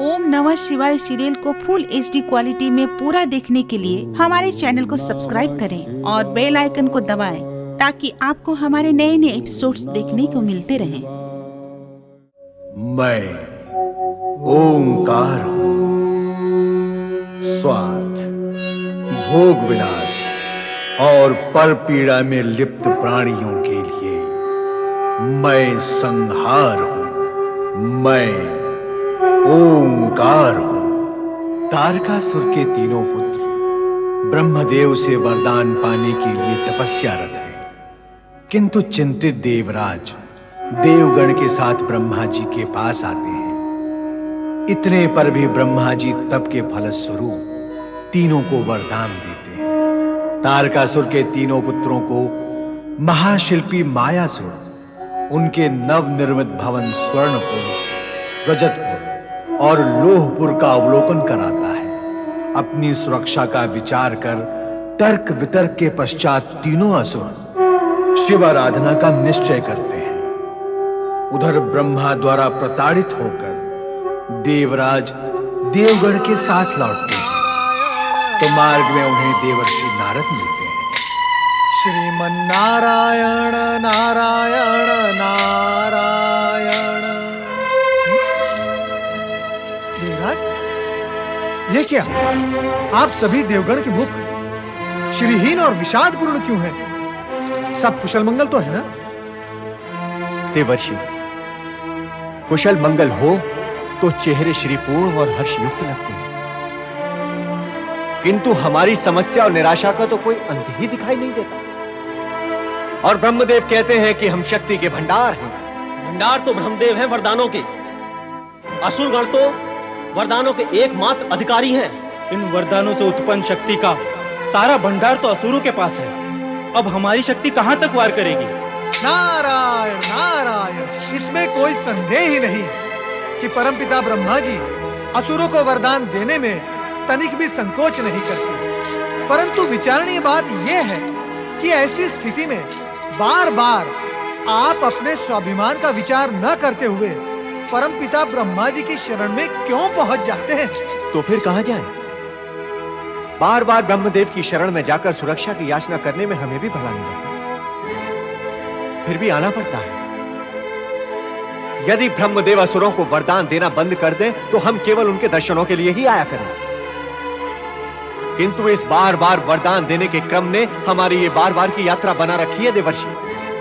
ओम नमः शिवाय सीरियल को फुल HD क्वालिटी में पूरा देखने के लिए हमारे चैनल को सब्सक्राइब करें और बेल आइकन को दबाएं ताकि आपको हमारे नए नए एपिसोड्स देखने को मिलते रहें। मैं ओंकार हूं। स्वार्थ, भोग विलास और पर पीड़ा में लिप्त प्राणियों के लिए मैं संहार हूं। मैं ओंकार हूं। तारकासुर के तीनों पुत्र ब्रह्मदेव से वरदान पाने के लिए तपस्यारत हैं, किंतु चिंतित देवराज देवगण के साथ ब्रह्मा जी के पास आते हैं। इतने पर भी ब्रह्मा जी तप के फलस्वरूप तीनों को वरदान देते हैं। तारकासुर के तीनों पुत्रों को महाशिल्पी मायासुर उनके नवनिर्मित भवन स्वर्णपुर, रजतपुर और लोहपुर का अवलोकन कराता है। अपनी सुरक्षा का विचार कर तर्क वितर्क के पश्चात तीनों असुर शिव आराधना का निश्चय करते हैं। उधर ब्रह्मा द्वारा प्रताड़ित होकर देवराज देवगण के साथ लौटते हैं, तो मार्ग में उन्हें देवर्षि नारद मिलते हैं। श्रीमन्नारायण नारायण नारायण। देवराज, ये क्या? आप सभी देवगण के मुख श्रीहीन और विषादपूर्ण क्यों हैं? सब कुशल मंगल तो है ना? देवर्षि, कुशल मंगल हो तो चेहरे श्रीपूर्ण और हर्षयुक्त लगते हैं, किंतु हमारी समस्या और निराशा का तो कोई अंत ही दिखाई नहीं देता। और ब्रह्मदेव कहते हैं कि हम शक्ति के भंडार हैं। भंडार तो ब्रह्मदेव है वरदानों के, असुरगण तो वरदानों के एकमात्र अधिकारी हैं। इन वरदानों से उत्पन्न शक्ति का सारा भंडार तो असुरों के पास है। अब हमारी शक्ति कहां तक वार करेगी? नारायण नारायण, इसमें कोई संदेह ही नहीं कि परमपिता ब्रह्मा जी असुरों को वरदान देने में तनिक भी संकोच नहीं करते। परंतु विचारणीय बात यह है कि ऐसी स्थिति में बार बार आप अपने स्वाभिमान का विचार न करते हुए परमपिता ब्रह्मा जी की शरण में क्यों पहुंच जाते हैं? तो फिर कहां जाएं? बार बार ब्रह्मदेव की शरण में जाकर सुरक्षा की याचना करने में हमें भी भला नहीं लगता, फिर भी आना पड़ता है। यदि ब्रह्मदेव असुरों को वरदान देना बंद कर दें तो हम केवल उनके दर्शनों के लिए ही आया करें, किंतु इस बार बार वरदान देने के क्रम ने हमारी ये बार बार की यात्रा बना रखी है। देवर्षि,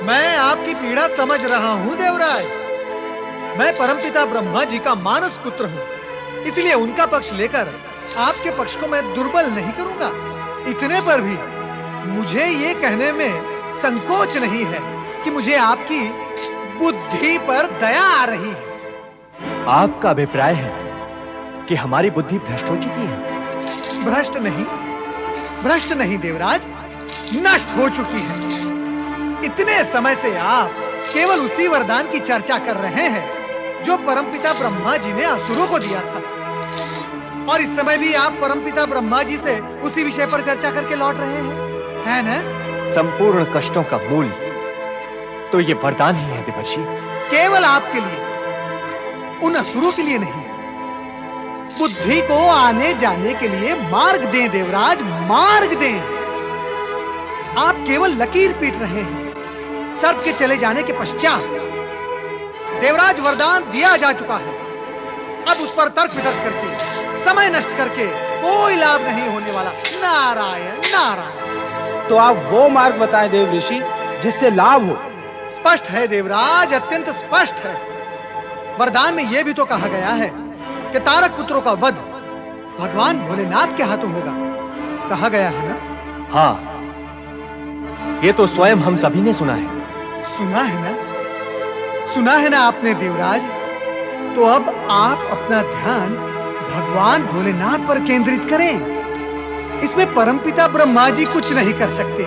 मैं आपकी पीड़ा समझ रहा हूं देवराज। मैं परमपिता ब्रह्मा जी का मानस पुत्र हूं, इसलिए उनका पक्ष लेकर आपके पक्ष को मैं दुर्बल नहीं करूंगा। इतने पर भी मुझे ये कहने में संकोच नहीं है कि मुझे आपकी बुद्धि पर दया आ रही है। आपका अभिप्राय है कि हमारी बुद्धि भ्रष्ट हो चुकी है? भ्रष्ट नहीं देवराज, नष्ट हो चुकी है। इतने समय से आप केवल उसी वरदान की चर्चा कर रहे हैं जो परमपिता ब्रह्मा जी ने असुरों को दिया था, और इस समय भी आप परमपिता ब्रह्मा जी से उसी विषय पर चर्चा करके लौट रहे हैं, है ना? संपूर्ण कष्टों का मूल तो ये वरदान ही है देवर्षि। केवल आपके लिए, उन असुरों के लिए नहीं। बुद्धि को आने जाने के लिए मार्ग दें देवराज, मार्ग दें। आप केवल लकीर पीट रहे हैं। सर्प के चले जाने के पश्चात देवराज वरदान दिया जा चुका है। अब उस पर तर्क वितर्क करके, समय नष्ट करके कोई लाभ नहीं होने वाला। नारायण नारायण। तो आप वो मार्ग बताएं देव ऋषि जिससे लाभ हो। स्पष्ट है देवराज, अत्यंत स्पष्ट है। वरदान में यह भी तो कहा गया है कि तारक पुत्रों का वध भगवान भोलेनाथ के हाथों होगा। कहा गया है ना? हाँ, ये तो स्वयं हम सभी ने सुना है। सुना है ना? सुना है ना आपने देवराज? तो अब आप अपना ध्यान भगवान भोलेनाथ पर केंद्रित करें। इसमें परमपिता ब्रह्मा जी कुछ नहीं कर सकते।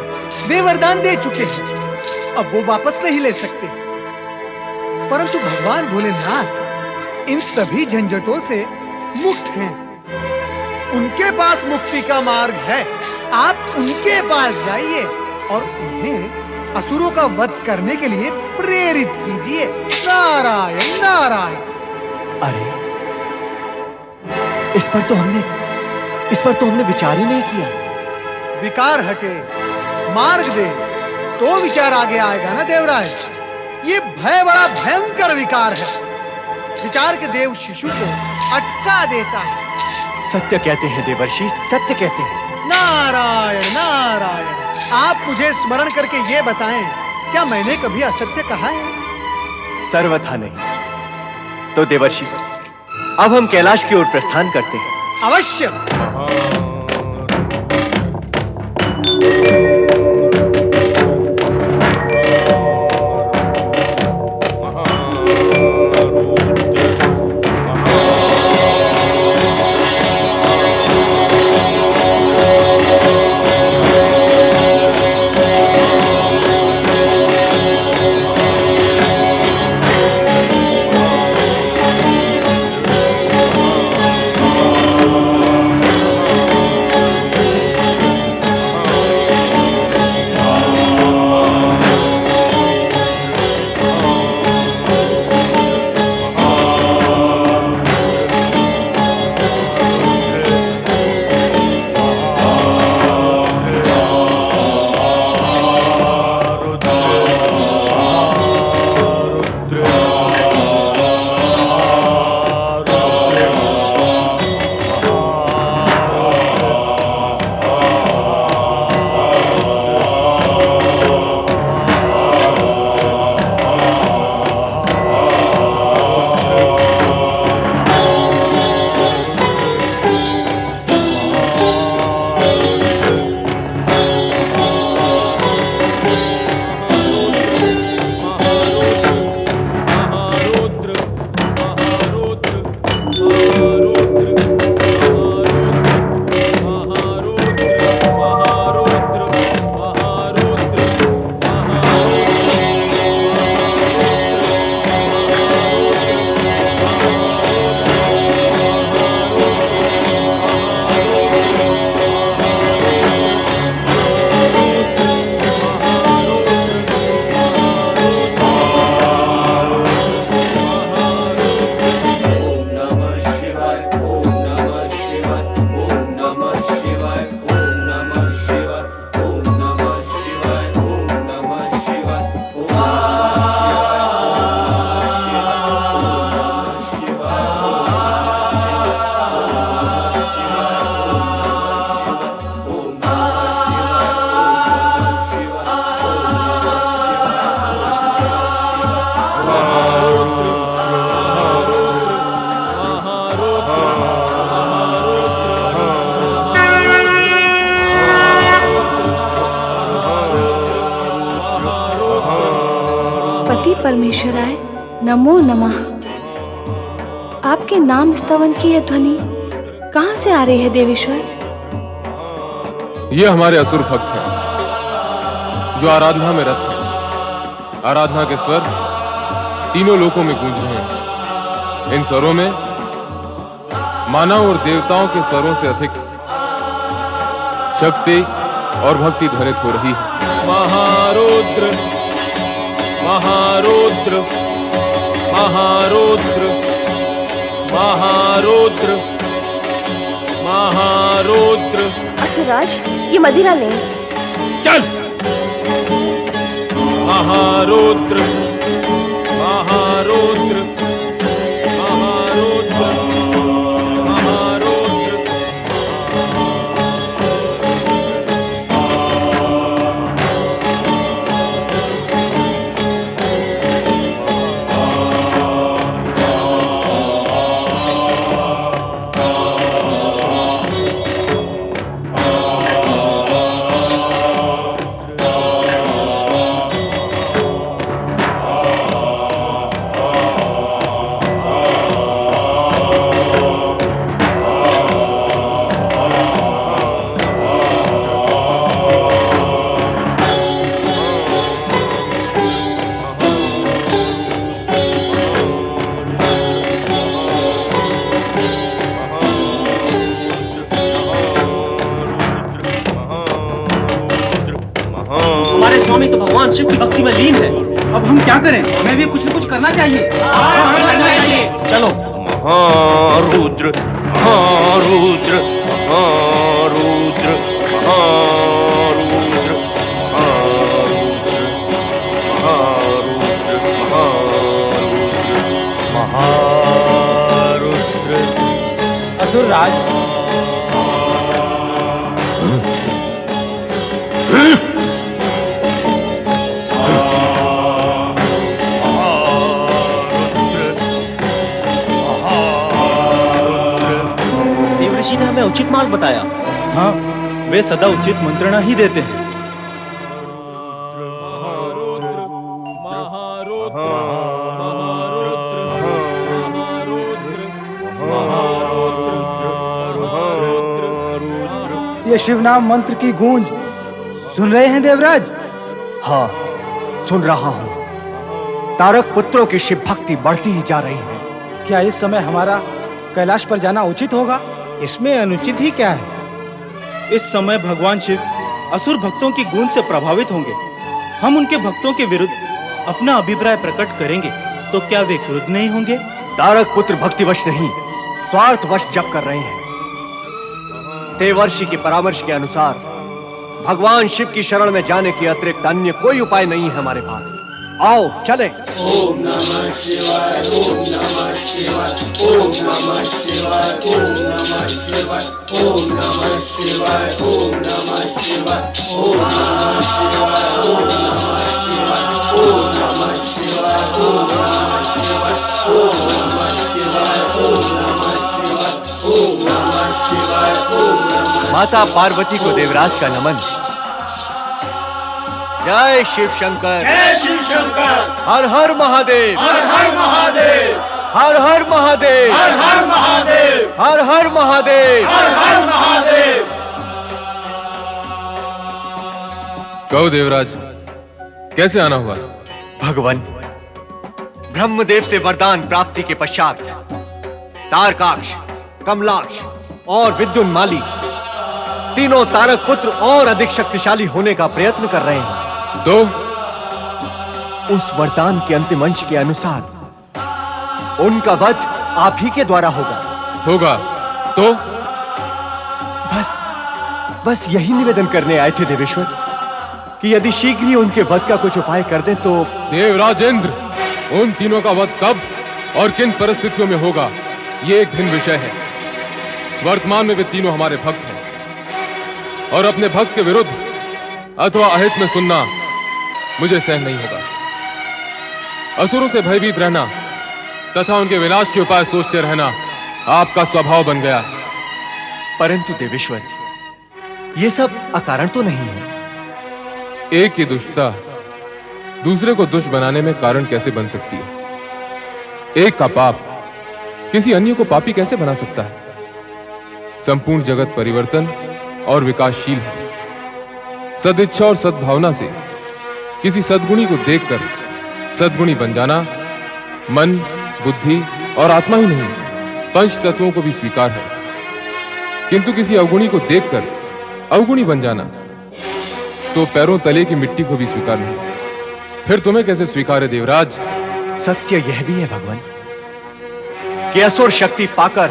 वे वरदान दे चुके हैं, अब वो वापस नहीं ले सकते। परंतु भगवान भोलेनाथ इन सभी झंझटों से मुक्त हैं। उनके पास मुक्ति का मार्ग है। आप उनके पास जाइए और उन्हें असुरों का वध करने के लिए प्रेरित कीजिए। नारायण नारायण। अरे, इस पर तो हमने विचार ही नहीं किया। विकार हटे, मार्ग दे, तो विचार आगे आएगा ना देवराज। ये भय बड़ा भयंकर विकार है, विचार के देव शिशु को अटका देता है। सत्य कहते हैं देवर्षि, सत्य कहते हैं। नारायण नारायण, आप मुझे स्मरण करके ये बताएं, क्या मैंने कभी असत्य कहा है? सर्वथा नहीं। तो देवर्षि, अब हम कैलाश की ओर प्रस्थान करते हैं। अवश्य। पति परमेश्वराय नमो नमः। आपके नाम स्तवन की यह ध्वनि कहां से आ रही है देवेश्वर? ये हमारे असुर भक्त हैं जो आराधना में रत हैं। आराधना के स्वर तीनों लोकों में गूंज रहे हैं। इन स्वरों में मानव और देवताओं के स्वरों से अधिक शक्ति और भक्ति ध्वनित हो रही है। महारुद्र महारुद्र महारुद्र महारुद्र महारुद्र। असुराज, ये मदिरा लें। चल। महारुद्र महारुद्र महारुद्र महारुद्र। स्वामी तो भगवान शिव की भक्ति में लीन है। अब हम क्या करें? हमें भी कुछ न कुछ करना चाहिए। चलो। महारुद्र महारुद्र महारुद्र महारुद्र महारुद्र महारुद्र महारुद्र। असुर राज, देवऋषि ने हमें उचित मार्ग बताया। हाँ, वे सदा उचित मंत्रणा ही देते हैं। ये शिव नाम मंत्र की गूंज सुन रहे हैं देवराज? हाँ, सुन रहा हूं। तारक पुत्रों की शिव भक्ति बढ़ती ही जा रही है। क्या इस समय हमारा कैलाश पर जाना उचित होगा? इसमें अनुचित ही क्या है? इस समय भगवान शिव असुर भक्तों की गूंज से प्रभावित होंगे। हम उनके भक्तों के विरुद्ध अपना अभिप्राय प्रकट करेंगे तो क्या वे क्रुद्ध नहीं होंगे? तारक पुत्र भक्तिवश नहीं, स्वार्थवश जप कर रहे हैं। देवर्षि के परामर्श के अनुसार भगवान शिव की शरण में जाने के अतिरिक्त अन्य कोई उपाय नहीं है हमारे पास। आओ चले। ओम नमः शिवाय, ओम नमः शिवाय, ओम नमः शिवाय, ओम नमः शिवाय, ओम नमः शिवाय, ओम नमः शिवाय, ओम नमः शिवाय, ओम नमः शिवाय, ओम नमः शिवाय, ओम नमः शिवाय, ओम नमः शिवाय, ओम नमः शिवाय, ओम नमः शिवाय, ओम नमः। माता पार्वती को देवराज का नमन। जय शिव शंकर, जय शिव शंकर, हर हर महादेव, हर हर महादेव, हर हर महादेव, हर हर महादेव, हर हर महादेव। हर हर महादेव। कहो देवराज, कैसे आना हुआ? भगवान, ब्रह्मदेव से वरदान प्राप्ति के पश्चात तारकाक्ष, कमलाक्ष और विद्युन्माली तीनों तारक पुत्र और अधिक शक्तिशाली होने का प्रयत्न कर रहे हैं। तो उस वरदान के अंतिम अंश के अनुसार उनका वध आप ही के द्वारा होगा। तो बस यही निवेदन करने आए थे देवेश्वर कि यदि शीघ्र ही उनके वध का कुछ उपाय कर दें तो। देवराज इंद्र, उन तीनों का वध कब और किन परिस्थितियों में होगा, ये एक भिन्न विषय है। वर्तमान में वे तीनों हमारे भक्त हैं और अपने भक्त के विरुद्ध अथवा अहित में सुनना मुझे सहन नहीं होगा। असुरों से भयभीत रहना तथा उनके विनाश के उपाय सोचते रहना आपका स्वभाव बन गया है। परंतु देवेश्वर, ये सब अकारण तो नहीं है। एक की दुष्टता दूसरे को दुष्ट बनाने में कारण कैसे बन सकती है? एक का पाप किसी अन्य को पापी कैसे बना सकता है? संपूर्ण जगत परिवर्तन और विकासशील है। सदिच्छा और सद्भावना से किसी सद्गुणी को देखकर सद्गुणी बन जाना मन, बुद्धि और आत्मा ही नहीं, पंच तत्वों को भी स्वीकार है। किंतु किसी अवगुणी को देखकर अवगुणी बन जाना तो पैरों तले की मिट्टी को भी स्वीकार नहीं। फिर तुम्हें कैसे स्वीकार है देवराज? सत्य यह भी है भगवान कि असुर शक्ति पाकर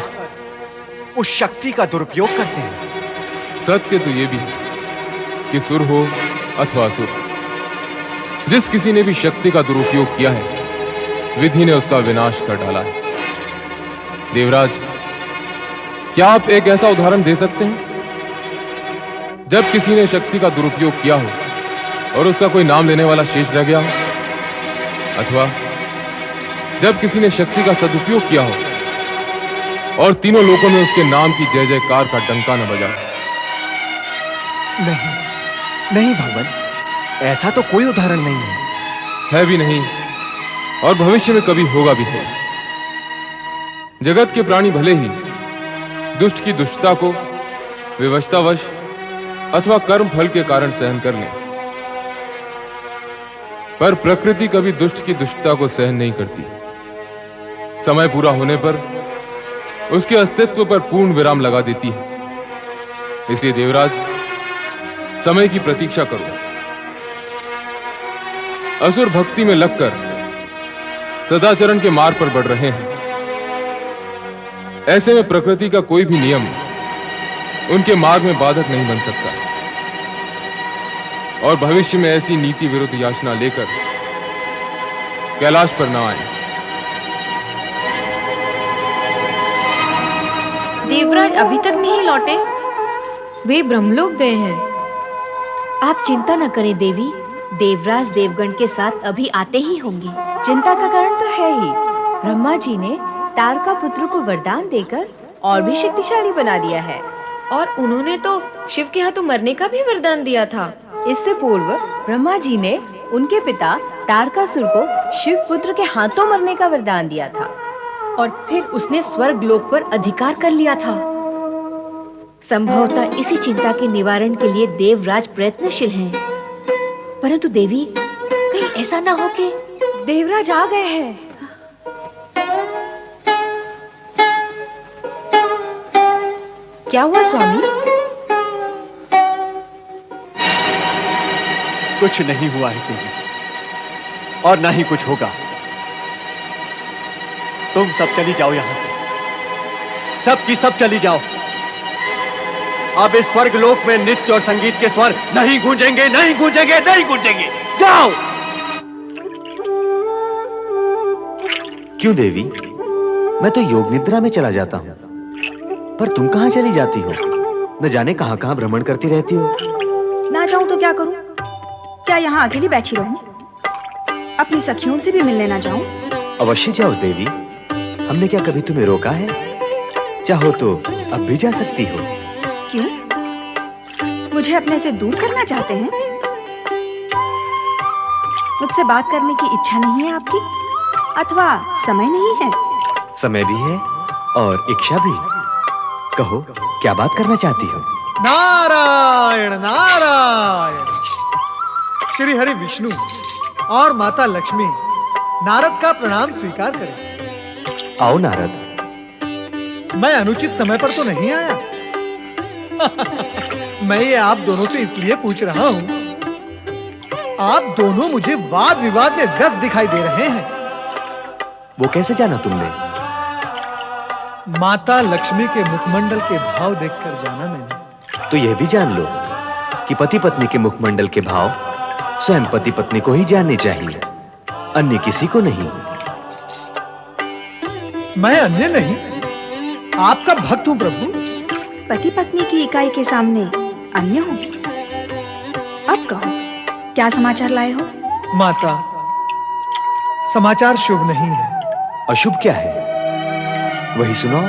उस शक्ति का दुरुपयोग करते हैं। सत्य तो यह भी है कि सुर हो अथवा असुर, जिस किसी ने भी शक्ति का दुरुपयोग किया है विधि ने उसका विनाश कर डाला है। देवराज, क्या आप एक ऐसा उदाहरण दे सकते हैं जब किसी ने शक्ति का दुरुपयोग किया हो और उसका कोई नाम लेने वाला शेष रह गया हो, अथवा जब किसी ने शक्ति का सदुपयोग किया हो और तीनों लोकों में उसके नाम की जय जयकार का डंका न बजा? नहीं भगवान, ऐसा तो कोई उदाहरण नहीं है भी नहीं और भविष्य में कभी होगा भी नहीं। जगत के प्राणी भले ही दुष्ट की दुष्टता को विवशतावश अथवा कर्म फल के कारण सहन कर लें, पर प्रकृति कभी दुष्ट की दुष्टता को सहन नहीं करती। समय पूरा होने पर उसके अस्तित्व पर पूर्ण विराम लगा देती है। इसलिए देवराज, समय की प्रतीक्षा करो। असुर भक्ति में लगकर सदाचरण के मार्ग पर बढ़ रहे हैं। ऐसे में प्रकृति का कोई भी नियम उनके मार्ग में बाधक नहीं बन सकता और भविष्य में ऐसी नीति विरुद्ध याचना लेकर कैलाश पर न आए। देवराज अभी तक नहीं लौटे। वे ब्रह्मलोक गए हैं। आप चिंता न करें देवी, देवराज देवगण के साथ अभी आते ही होंगे। चिंता का कारण तो है ही, ब्रह्मा जी ने तारका पुत्र को वरदान देकर और भी शक्तिशाली बना दिया है। और उन्होंने तो शिव के हाथों मरने का भी वरदान दिया था। इससे पूर्व ब्रह्मा जी ने उनके पिता तारकासुर को शिव पुत्र के हाथों मरने का वरदान दिया था और फिर उसने स्वर्ग लोक पर अधिकार कर लिया था। संभवतः इसी चिंता के निवारण के लिए देवराज प्रयत्नशील हैं। परंतु देवी, कहीं ऐसा ना हो कि देवराज आ गए हैं। क्या हुआ स्वामी? कुछ नहीं हुआ है देवी, और ना ही कुछ होगा। तुम सब चली जाओ यहां से, सब की सब चली जाओ। अब इस स्वर्ग लोक में नृत्य और संगीत के स्वर नहीं गूंजेंगे, नहीं गूंजेंगे, नहीं गूंजेंगे। जाओ। क्यों देवी? मैं तो योग निद्रा में चला जाता हूँ, पर तुम कहाँ चली जाती हो? न जाने कहाँ कहाँ भ्रमण करती रहती हो। ना जाऊं तो क्या करूं? क्या यहाँ अकेली बैठी रहूं? अपनी सखियों से भी मिलने ना जाऊं? अवश्य जाओ देवी, हमने क्या कभी तुम्हें रोका है? चाहो तो अब भी जा सकती हो। क्यों? मुझे अपने से दूर करना चाहते हैं? मुझसे बात करने की इच्छा नहीं है आपकी? अथवा समय नहीं है? समय भी है और इच्छा भी। कहो, क्या बात करना चाहती हो? नारायण नारायण। श्री हरि विष्णु और माता लक्ष्मी नारद का प्रणाम स्वीकार करें। आओ नारद। मैं अनुचित समय पर तो नहीं आया। मैं ये आप दोनों से इसलिए पूछ रहा हूं, आप दोनों मुझे वाद विवाद में व्यस्त दिखाई दे रहे हैं। वो कैसे जाना तुमने? माता लक्ष्मी के मुखमंडल के भाव देखकर जाना मैंने। तो यह भी जान लो कि पति पत्नी के मुखमंडल के भाव स्वयं पति पत्नी को ही जानने चाहिए, अन्य किसी को नहीं। मैं अन्य नहीं, आपका भक्त हूं प्रभु। पति पत्नी की इकाई के सामने अन्य हूं। अब कहो, क्या समाचार लाए हो? माता, समाचार शुभ नहीं है। अशुभ क्या है? वही सुनाओ।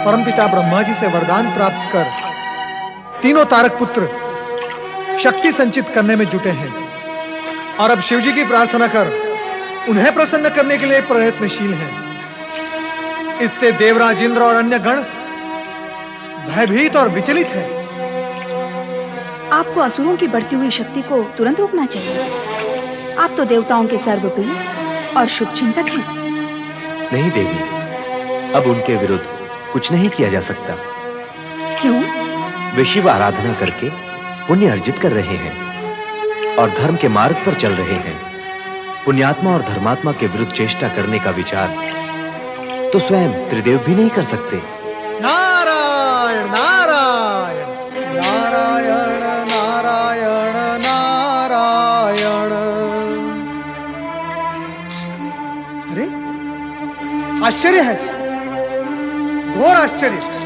परमपिता ब्रह्मा जी से वरदान प्राप्त कर तीनों तारक पुत्र शक्ति संचित करने में जुटे हैं और अब शिव जी की प्रार्थना कर उन्हें प्रसन्न करने के लिए प्रयत्नशील हैं। इससे देवराज इंद्र और अन्य गण भयभीत और विचलित हैं। आपको असुरों की बढ़ती हुई शक्ति को तुरंत रोकना चाहिए। आप तो देवताओं के सर्वप्रिय और शुभ चिंतक हैं। नहीं देवी, अब उनके विरुद्ध कुछ नहीं किया जा सकता। क्यों? वे शिव आराधना करके पुण्य अर्जित कर रहे हैं और धर्म के मार्ग पर चल रहे हैं। पुण्यात्मा और धर्मात्मा के विरुद्ध चेष्टा करने का विचार तो स्वयं त्रिदेव भी नहीं कर सकते। नारायण नारायण नारायण नारायण नारायण। अरे आश्चर्य है, घोर आश्चर्य।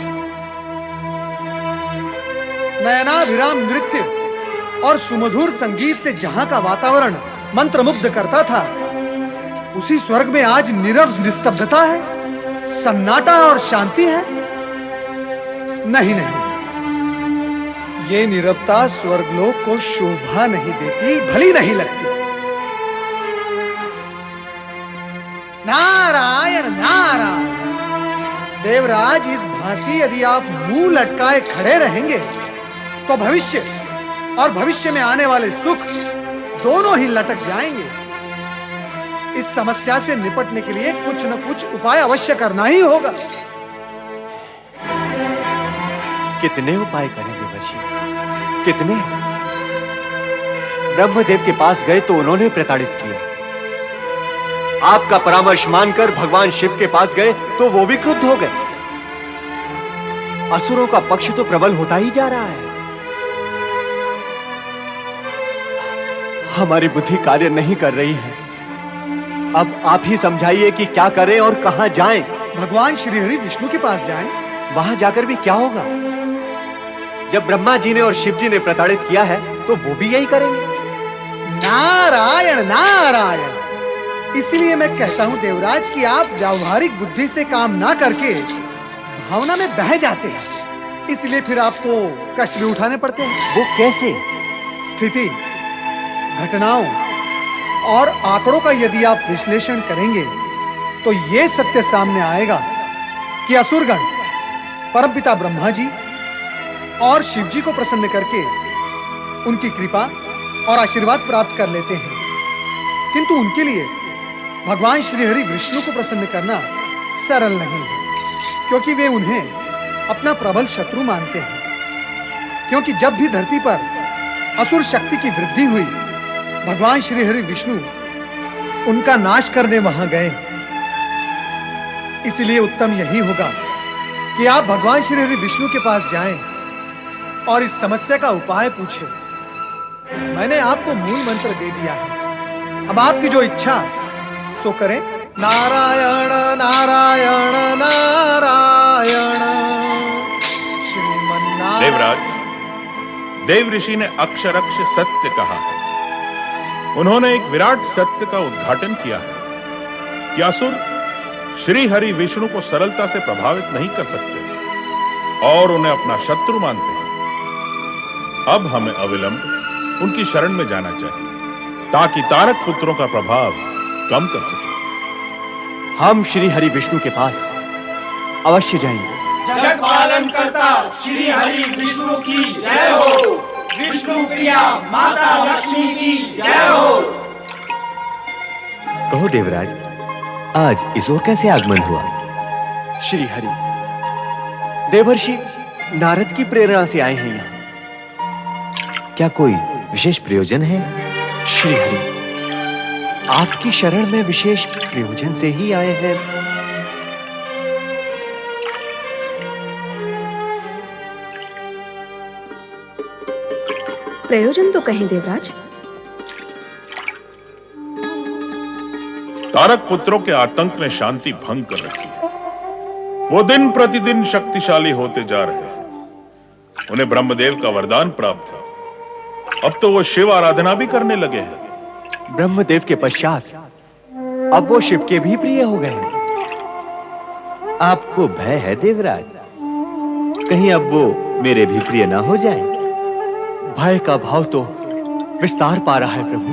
नयनाभिराम नृत्य और सुमधुर संगीत से जहां का वातावरण मंत्रमुग्ध करता था, उसी स्वर्ग में आज नीरव निस्तब्धता है, सन्नाटा और शांति है। नहीं नहीं, ये नीरवता स्वर्गलोक को शोभा नहीं देती, भली नहीं लगती। नारायण नारायण। देवराज, इस भांति यदि आप मुंह लटकाए खड़े रहेंगे तो भविष्य और भविष्य में आने वाले सुख दोनों ही लटक जाएंगे। इस समस्या से निपटने के लिए कुछ न कुछ उपाय अवश्य करना ही होगा। कितने उपाय करें देवर्षि, कितने? ब्रह्मदेव के पास गए तो उन्होंने प्रताड़ित किया। आपका परामर्श मानकर भगवान शिव के पास गए तो वो भी क्रुद्ध हो गए। असुरों का पक्ष तो प्रबल होता ही जा रहा है। हमारी बुद्धि कार्य नहीं कर रही है। अब आप ही समझाइए कि क्या करें और कहां जाएं। भगवान श्री हरि विष्णु के पास जाएं। वहां जाकर भी क्या होगा? जब ब्रह्मा जी ने और शिव जी ने प्रताड़ित किया है तो वो भी यही करेंगे। नारायण नारायण। इसलिए मैं कहता हूं देवराज कि आप व्यावहारिक बुद्धि से काम ना करके भावना में बह जाते हैं, इसलिए फिर आपको कष्ट भी उठाने पड़ते हैं। वो कैसे? स्थिति, घटनाओं और आंकड़ों का यदि आप विश्लेषण करेंगे तो यह सत्य सामने आएगा कि असुरगण परमपिता ब्रह्मा जी और शिव जी को प्रसन्न करके उनकी कृपा और आशीर्वाद प्राप्त कर लेते हैं, किंतु उनके लिए भगवान श्री हरि विष्णु को प्रसन्न करना सरल नहीं है, क्योंकि वे उन्हें अपना प्रबल शत्रु मानते हैं। क्योंकि जब भी धरती पर असुर शक्ति की वृद्धि हुई, भगवान श्री हरि विष्णु उनका नाश करने वहां गए। इसलिए उत्तम यही होगा कि आप भगवान श्री हरि विष्णु के पास जाएं और इस समस्या का उपाय पूछें। मैंने आपको मूल मंत्र दे दिया है, अब आपकी जो इच्छा सो करें। नारायण नारायण नारायण श्रीमन्नारायण। देवराज, देव ऋषि ने अक्षरक्ष सत्य कहा है। उन्होंने एक विराट सत्य का उद्घाटन किया है कि असुर श्री हरि विष्णु को सरलता से प्रभावित नहीं कर सकते और उन्हें अपना शत्रु मानते हैं। अब हमें अविलंब उनकी शरण में जाना चाहिए ताकि तारक पुत्रों का प्रभाव कम कर सके। हम श्री हरि विष्णु के पास अवश्य जाएंगे। जगत पालन करता श्री हरि विष्णु की जय हो। विष्णु प्रिया माता लक्ष्मी की जय हो। कहो देवराज, आज इस ओर कैसे आगमन हुआ? श्री हरि देवर्षि नारद की प्रेरणा से आए हैं यहाँ। क्या कोई विशेष प्रयोजन है? श्री हरि आपकी शरण में विशेष प्रयोजन से ही आए हैं। प्रयोजन तो कहें देवराज। तारक पुत्रों के आतंक ने शांति भंग कर रखी है। वो दिन प्रतिदिन शक्तिशाली होते जा रहे हैं। उन्हें ब्रह्मदेव का वरदान प्राप्त है। अब तो वो शिव आराधना भी करने लगे हैं। ब्रह्मदेव के पश्चात अब वो शिव के भी प्रिय हो गए हैं। आपको भय है देवराज? कहीं अब वो मेरे भी प्रिय ना हो जाएं? भय का भाव तो विस्तार पा रहा है प्रभु।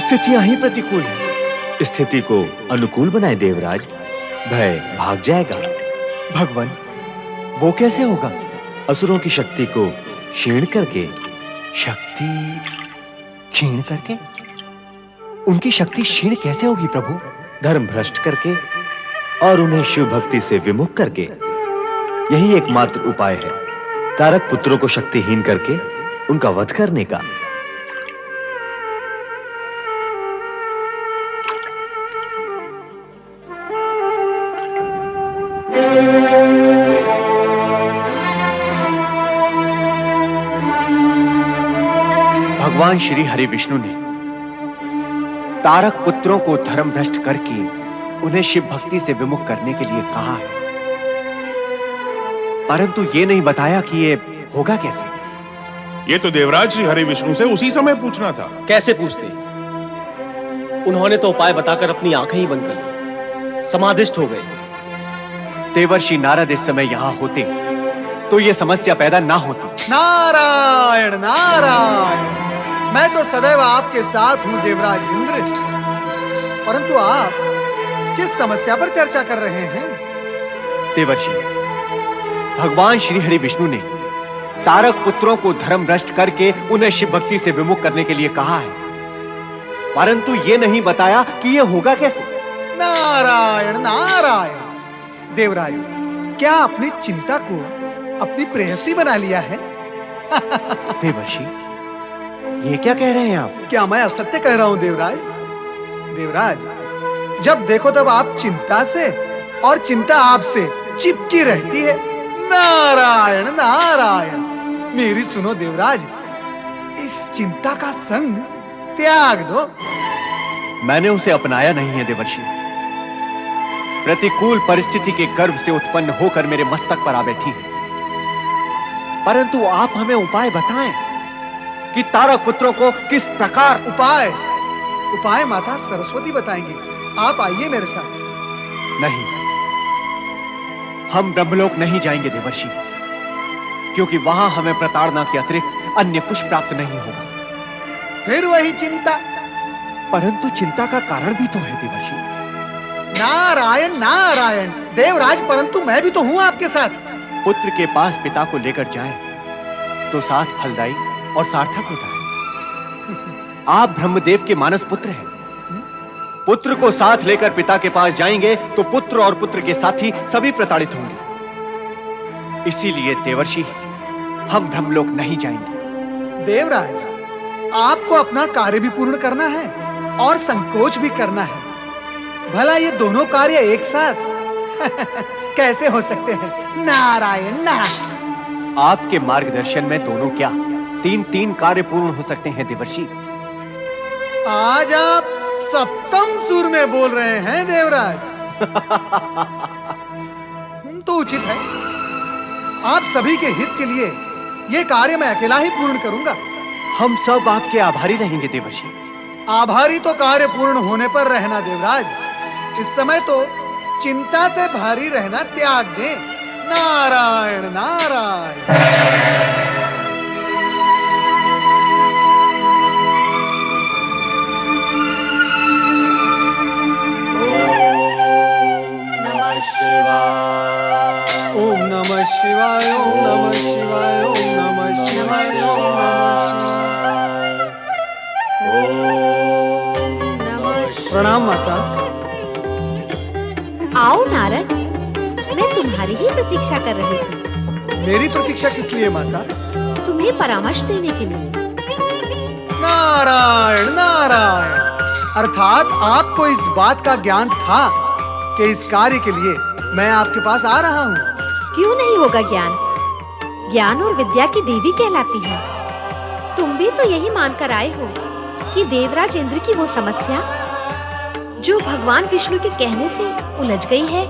स्थितियां ही प्रतिकूल है। स्थिति को अनुकूल बनाए देवराज, भय भाग जाएगा। भगवान, वो कैसे होगा? असुरों की शक्ति को क्षीण करके। शक्ति क्षीण करके? उनकी शक्ति क्षीण कैसे होगी प्रभु? धर्म भ्रष्ट करके और उन्हें शिव भक्ति से विमुख करके। यही एकमात्र उपाय है तारक पुत्रों को शक्तिहीन करके उनका वध करने का। भगवान श्री हरि विष्णु ने तारक पुत्रों को धर्म भ्रष्ट करके उन्हें शिव भक्ति से विमुख करने के लिए कहा है, परंतु ये नहीं बताया कि ये होगा कैसे। ये तो देवराज श्री हरि विष्णु से उसी समय पूछना था। कैसे पूछते? उन्होंने तो उपाय बताकर अपनी आंखें ही बंद कर ली, समाधिष्ठ हो गए। देवर्षि नारद इस समय यहां होते तो ये समस्या पैदा ना होती। नारायण नारायण। मैं तो सदैव आपके साथ हूं देवराज इंद्र, परंतु आप किस समस्या पर चर्चा कर रहे हैं? देवर्षि, भगवान श्री हरि विष्णु ने तारक पुत्रों को धर्म भ्रष्ट करके उन्हें शिव भक्ति से विमुख करने के लिए कहा है, परंतु ये नहीं बताया कि ये होगा कैसे। नारायण नारायण। देवराज, क्या आपने चिंता को अपनी प्रेयसी बना लिया है? देवर्षि, ये क्या कह रहे हैं आप? क्या मैं असत्य कह रहा हूं देवराज? देवराज, जब देखो तब आप चिंता से और चिंता आपसे चिपकी रहती है। नारायण नारायण। मेरी सुनो देवराज, इस चिंता का संग त्याग दो। मैंने उसे अपनाया नहीं है देवर्षि। प्रतिकूल परिस्थिति के गर्भ से उत्पन्न होकर मेरे मस्तक पर आ बैठी है। परंतु आप हमें उपाय बताएं कि तारक पुत्रों को किस प्रकार। उपाय माता सरस्वती बताएंगी। आप आइए मेरे साथ। नहीं, हम ब्रह्मलोक नहीं जाएंगे देवर्षि, क्योंकि वहां हमें प्रताड़ना के अतिरिक्त अन्य कुछ प्राप्त नहीं होगा। फिर वही चिंता। परंतु चिंता का कारण भी तो है देवर्षि। नारायण नारायण। देवराज, परंतु मैं भी तो हूं आपके साथ। पुत्र के पास पिता को लेकर जाएं तो साथ फलदायी और सार्थक होता है। आप ब्रह्मदेव के मानस पुत्र हैं। पुत्र को साथ लेकर पिता के पास जाएंगे तो पुत्र और पुत्र के साथी सभी प्रताड़ित होंगे। इसीलिए देवर्षि, हम ब्रह्मलोक नहीं जाएंगे। देवराज, आपको अपना कार्य भी पूर्ण करना है और संकोच भी करना है। भला ये दोनों कार्य एक साथ कैसे हो सकते हैं? नारायण नारायण। आपके मार्गदर्शन में दोनों क्या, तीन कार्य पूर्ण हो सकते हैं देवर्षि। आज आप सप्तम सुर में बोल रहे हैं देवराज। तो उचित है। आप सभी के हित के लिए ये कार्य मैं अकेला ही पूर्ण करूंगा। हम सब आपके आभारी रहेंगे देवर्षि। आभारी तो कार्य पूर्ण होने पर रहना देवराज। इस समय तो चिंता से भारी रहना त्याग दें। नारायण नारायण। ओम नमः शिवाय। ओम नमः शिवाय। ओम नमः शिवाय। प्रणाम माता। आओ नारद, मैं तुम्हारी ही प्रतीक्षा कर रही थी। मेरी प्रतीक्षा किस लिए माता? तुम्हें परामर्श देने के लिए। नारायण नारायण। अर्थात आपको इस बात का ज्ञान था कि इस कार्य के लिए मैं आपके पास आ रहा हूँ। क्यों नहीं होगा ज्ञान? ज्ञान और विद्या की देवी कहलाती है। तुम भी तो यही मानकर आए हो कि देवराज इंद्र की वो समस्या जो भगवान विष्णु के कहने से उलझ गई है,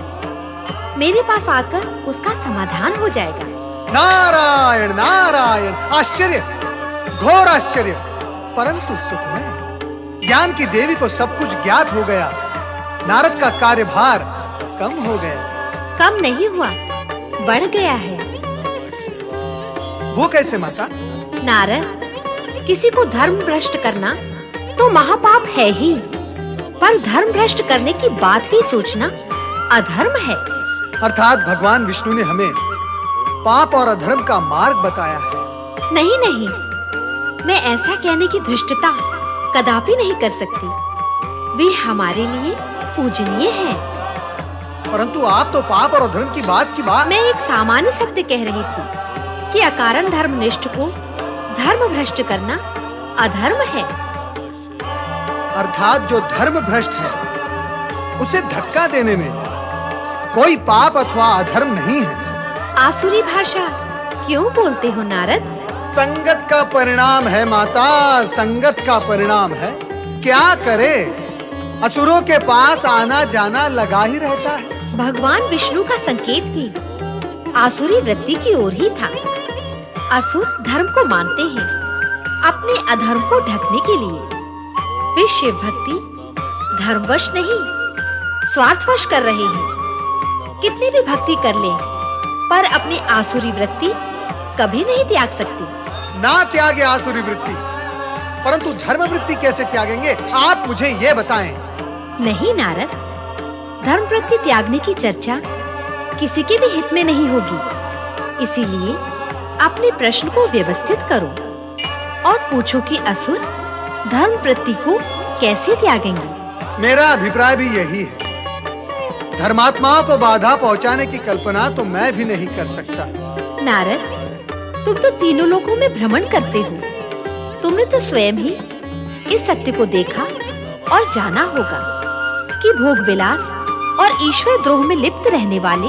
मेरे पास आकर उसका समाधान हो जाएगा। नारायण नारायण। आश्चर्य, घोर आश्चर्य, परंतु सुखमय। ज्ञान की देवी को सब कुछ ज्ञात हो गया। नारद का कार्यभार कम हो गया। कम नहीं हुआ, बढ़ गया है। वो कैसे माता? नारद, किसी को धर्म भ्रष्ट करना तो महापाप है ही, पर धर्म भ्रष्ट करने की बात भी सोचना अधर्म है। अर्थात भगवान विष्णु ने हमें पाप और अधर्म का मार्ग बताया है। नहीं नहीं, मैं ऐसा कहने की धृष्टता कदापि नहीं कर सकती। वे हमारे लिए पूजनीय हैं। परंतु आप तो पाप और अधर्म की बात मैं एक सामान्य सत्य कह रही थी कि अकारण धर्मनिष्ठ को धर्म भ्रष्ट करना अधर्म है। अर्थात जो धर्म भ्रष्ट है उसे धक्का देने में कोई पाप अथवा अधर्म नहीं है। आसुरी भाषा क्यों बोलते हो नारद? संगत का परिणाम है माता, संगत का परिणाम है। क्या करे, असुरों के पास आना जाना लगा ही रहता है। भगवान विष्णु का संकेत भी आसुरी वृत्ति की ओर ही था। असुर धर्म को मानते हैं अपने अधर्म को ढकने के लिए। वे शिव भक्ति धर्मवश नहीं, स्वार्थवश कर रहे हैं। कितनी भी भक्ति कर लें, पर अपनी आसुरी वृत्ति कभी नहीं त्याग सकती। ना त्यागे आसुरी वृत्ति, परंतु धर्म वृत्ति कैसे त्यागेंगे? आप मुझे ये बताएं। नहीं नारद, धर्म वृत्ति त्यागने की चर्चा किसी के भी हित में नहीं होगी। इसीलिए अपने प्रश्न को व्यवस्थित करो और पूछो कि असुर धर्म वृत्ति को कैसे त्यागेंगे। मेरा अभिप्राय भी यही है। धर्मात्माओं को बाधा पहुंचाने की कल्पना तो मैं भी नहीं कर सकता। नारद, तुम तो तीनों लोकों में भ्रमण करते हो। तुमने तो स्वयं ही इस सत्य को देखा और जाना होगा कि भोग विलास और ईश्वर द्रोह में लिप्त रहने वाले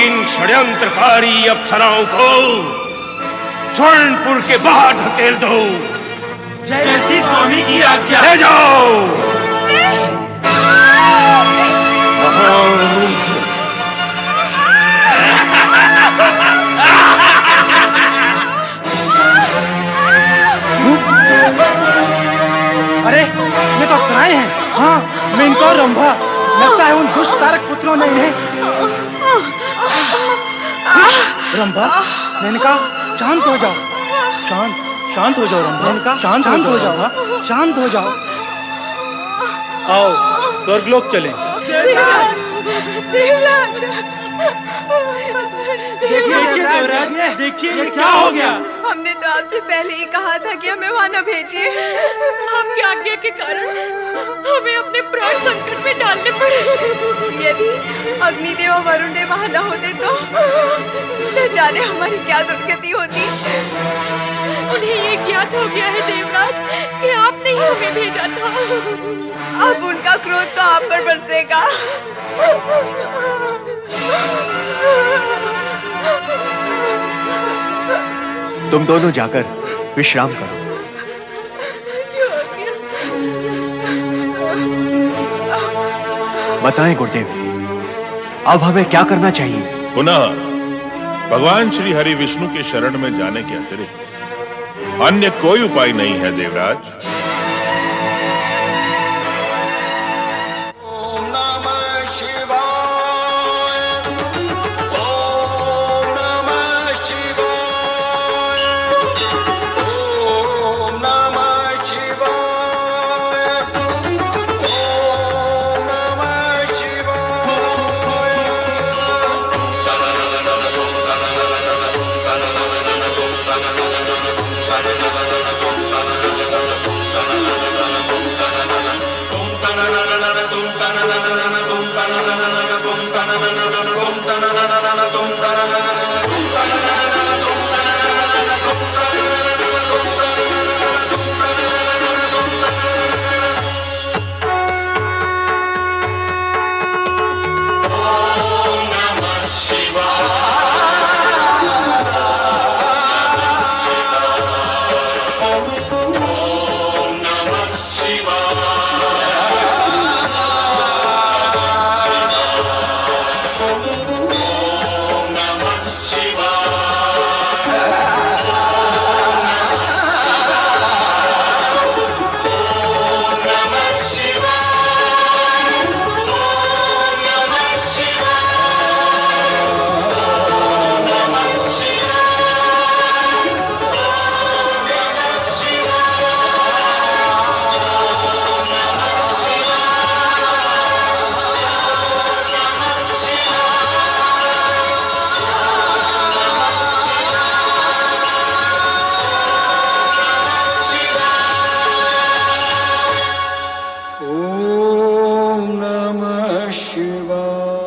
षड्यंत्रकारी अप्सराओं को स्वर्णपुर के बाहर धकेल दो। जैसी स्वामी की आज्ञा। ले जाओ। महारुद्र। अरे ये तो अप्सराएं हैं। हाँ, मेनका और रंभा। लगता है उन दुष्ट तारक पुत्रों ने इन्हें। रंभा, मेनका, शांत हो जाओ। शांत हो जाओ रंभा। मेनका, शांत हो जाओ। शांत हो जाओ। आओ स्वर्गलोक चलें। देखिए ये क्या हो गया। हमने तो आपसे पहले ही कहा था कि हमें वहां न भेजिए। आपकी आज्ञा के कारण हमें अपने प्राण संकट में डालने पड़े। यदि अग्निदेव और वरुण देव वहां न होते तो न जाने हमारी क्या दुर्गति होती। उन्हें ये ज्ञात हो गया है देवराज कि आपने ही हमें भेजा था। अब उनका क्रोध तो आप पर बरसेगा। तुम दोनों जाकर विश्राम करो। बताएं गुरुदेव, अब हमें क्या करना चाहिए? पुनः भगवान श्री हरि विष्णु के शरण में जाने के अतिरिक्त अन्य कोई उपाय नहीं है देवराज। ओम नमः शिवाय।